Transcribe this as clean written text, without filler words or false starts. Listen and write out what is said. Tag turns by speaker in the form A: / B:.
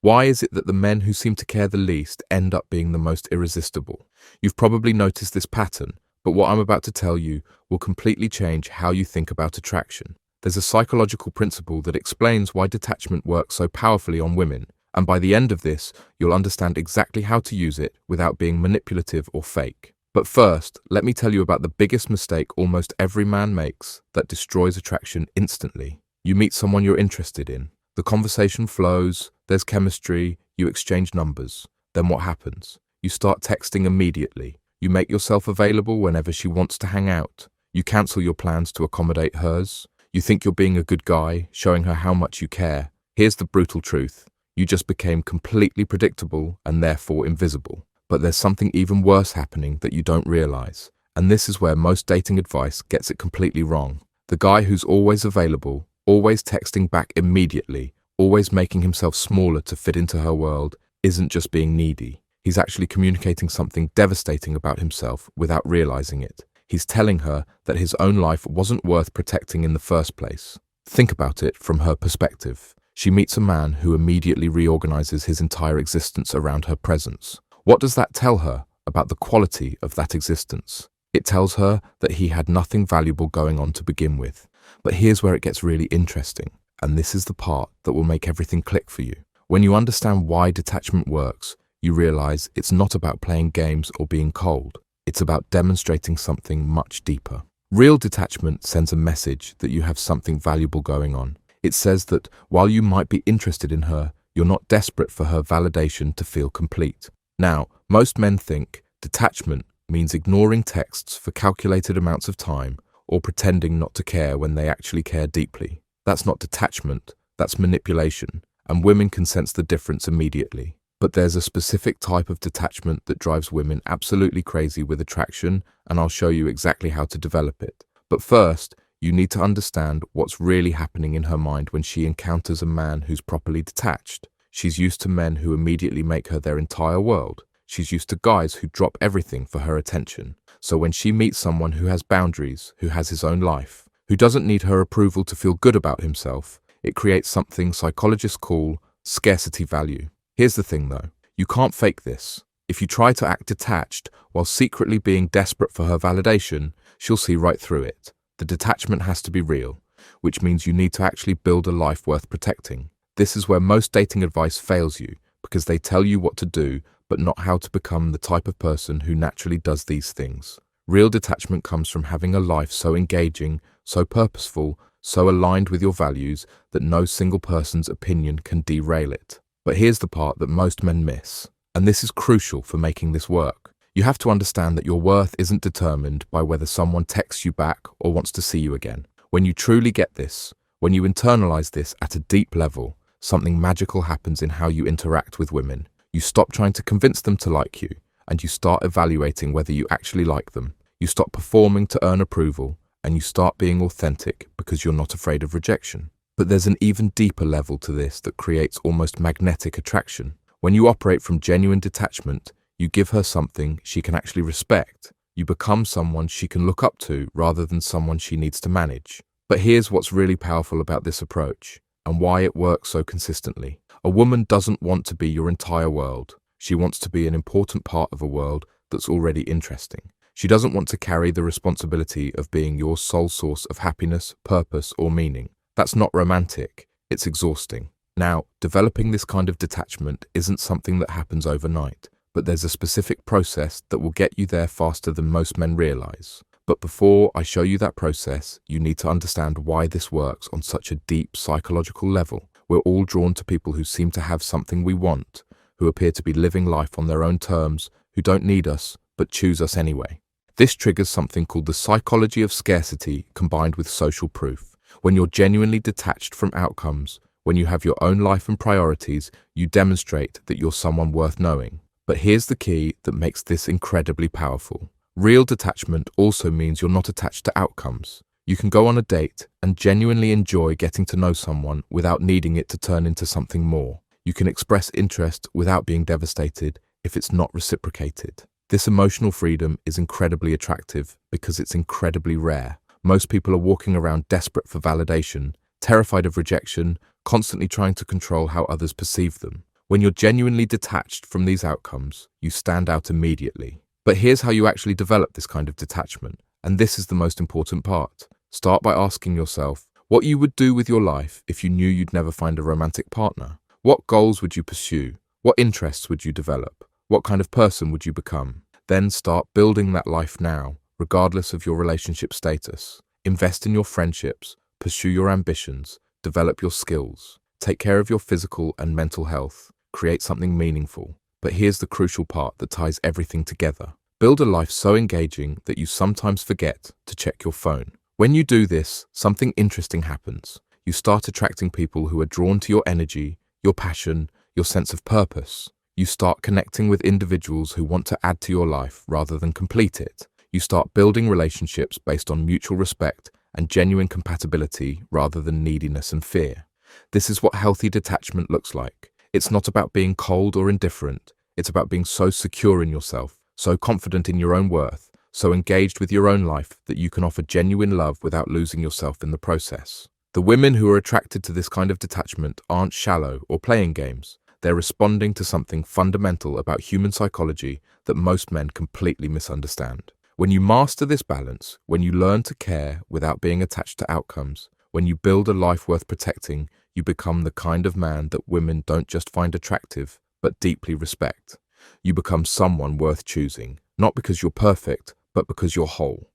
A: Why is it that the men who seem to care the least end up being the most irresistible? You've probably noticed this pattern, but what I'm about to tell you will completely change how you think about attraction. There's a psychological principle that explains why detachment works so powerfully on women, and by the end of this, you'll understand exactly how to use it without being manipulative or fake. But first, let me tell you about the biggest mistake almost every man makes that destroys attraction instantly. You meet someone you're interested in. The conversation flows, there's chemistry, you exchange numbers. Then what happens? You start texting immediately. You make yourself available whenever she wants to hang out. You cancel your plans to accommodate hers. You think you're being a good guy, showing her how much you care. Here's the brutal truth. You just became completely predictable and therefore invisible. But there's something even worse happening that you don't realize. And this is where most dating advice gets it completely wrong. The guy who's always available, always texting back immediately, always making himself smaller to fit into her world, isn't just being needy. He's actually communicating something devastating about himself without realizing it. He's telling her that his own life wasn't worth protecting in the first place. Think about it from her perspective. She meets a man who immediately reorganizes his entire existence around her presence. What does that tell her about the quality of that existence? It tells her that he had nothing valuable going on to begin with. But here's where it gets really interesting, and this is the part that will make everything click for you. When you understand why detachment works, you realize it's not about playing games or being cold. It's about demonstrating something much deeper. Real detachment sends a message that you have something valuable going on. It says that while you might be interested in her, you're not desperate for her validation to feel complete. Now, most men think detachment means ignoring texts for calculated amounts of time or pretending not to care when they actually care deeply. That's not detachment, that's manipulation, and women can sense the difference immediately. But there's a specific type of detachment that drives women absolutely crazy with attraction, and I'll show you exactly how to develop it. But first, you need to understand what's really happening in her mind when she encounters a man who's properly detached. She's used to men who immediately make her their entire world. She's used to guys who drop everything for her attention. So when she meets someone who has boundaries, who has his own life, who doesn't need her approval to feel good about himself, it creates something psychologists call scarcity value. Here's the thing though, you can't fake this. If you try to act detached while secretly being desperate for her validation, she'll see right through it. The detachment has to be real, which means you need to actually build a life worth protecting. This is where most dating advice fails you, because they tell you what to do, but not how to become the type of person who naturally does these things. Real detachment comes from having a life so engaging, so purposeful, so aligned with your values that no single person's opinion can derail it. But here's the part that most men miss, and this is crucial for making this work. You have to understand that your worth isn't determined by whether someone texts you back or wants to see you again. When you truly get this, when you internalize this at a deep level, something magical happens in how you interact with women. You stop trying to convince them to like you, and you start evaluating whether you actually like them. You stop performing to earn approval, and you start being authentic because you're not afraid of rejection. But there's an even deeper level to this that creates almost magnetic attraction. When you operate from genuine detachment, you give her something she can actually respect. You become someone she can look up to rather than someone she needs to manage. But here's what's really powerful about this approach, and why it works so consistently. A woman doesn't want to be your entire world. She wants to be an important part of a world that's already interesting. She doesn't want to carry the responsibility of being your sole source of happiness, purpose, or meaning. That's not romantic, it's exhausting. Now, developing this kind of detachment isn't something that happens overnight, but there's a specific process that will get you there faster than most men realize. But before I show you that process, you need to understand why this works on such a deep psychological level. We're all drawn to people who seem to have something we want, who appear to be living life on their own terms, who don't need us, but choose us anyway. This triggers something called the psychology of scarcity combined with social proof. When you're genuinely detached from outcomes, when you have your own life and priorities, you demonstrate that you're someone worth knowing. But here's the key that makes this incredibly powerful. Real detachment also means you're not attached to outcomes. You can go on a date and genuinely enjoy getting to know someone without needing it to turn into something more. You can express interest without being devastated if it's not reciprocated. This emotional freedom is incredibly attractive because it's incredibly rare. Most people are walking around desperate for validation, terrified of rejection, constantly trying to control how others perceive them. When you're genuinely detached from these outcomes, you stand out immediately. But here's how you actually develop this kind of detachment, and this is the most important part. Start by asking yourself what you would do with your life if you knew you'd never find a romantic partner. What goals would you pursue? What interests would you develop? What kind of person would you become? Then start building that life now, regardless of your relationship status. Invest in your friendships, pursue your ambitions, develop your skills, take care of your physical and mental health, create something meaningful. But here's the crucial part that ties everything together. Build a life so engaging that you sometimes forget to check your phone. When you do this, something interesting happens. You start attracting people who are drawn to your energy, your passion, your sense of purpose. You start connecting with individuals who want to add to your life rather than complete it. You start building relationships based on mutual respect and genuine compatibility rather than neediness and fear. This is what healthy detachment looks like. It's not about being cold or indifferent. It's about being so secure in yourself, so confident in your own worth, so engaged with your own life that you can offer genuine love without losing yourself in the process. The women who are attracted to this kind of detachment aren't shallow or playing games. They're responding to something fundamental about human psychology that most men completely misunderstand. When you master this balance, when you learn to care without being attached to outcomes, when you build a life worth protecting, you become the kind of man that women don't just find attractive, but deeply respect. You become someone worth choosing, not because you're perfect, but because you're whole.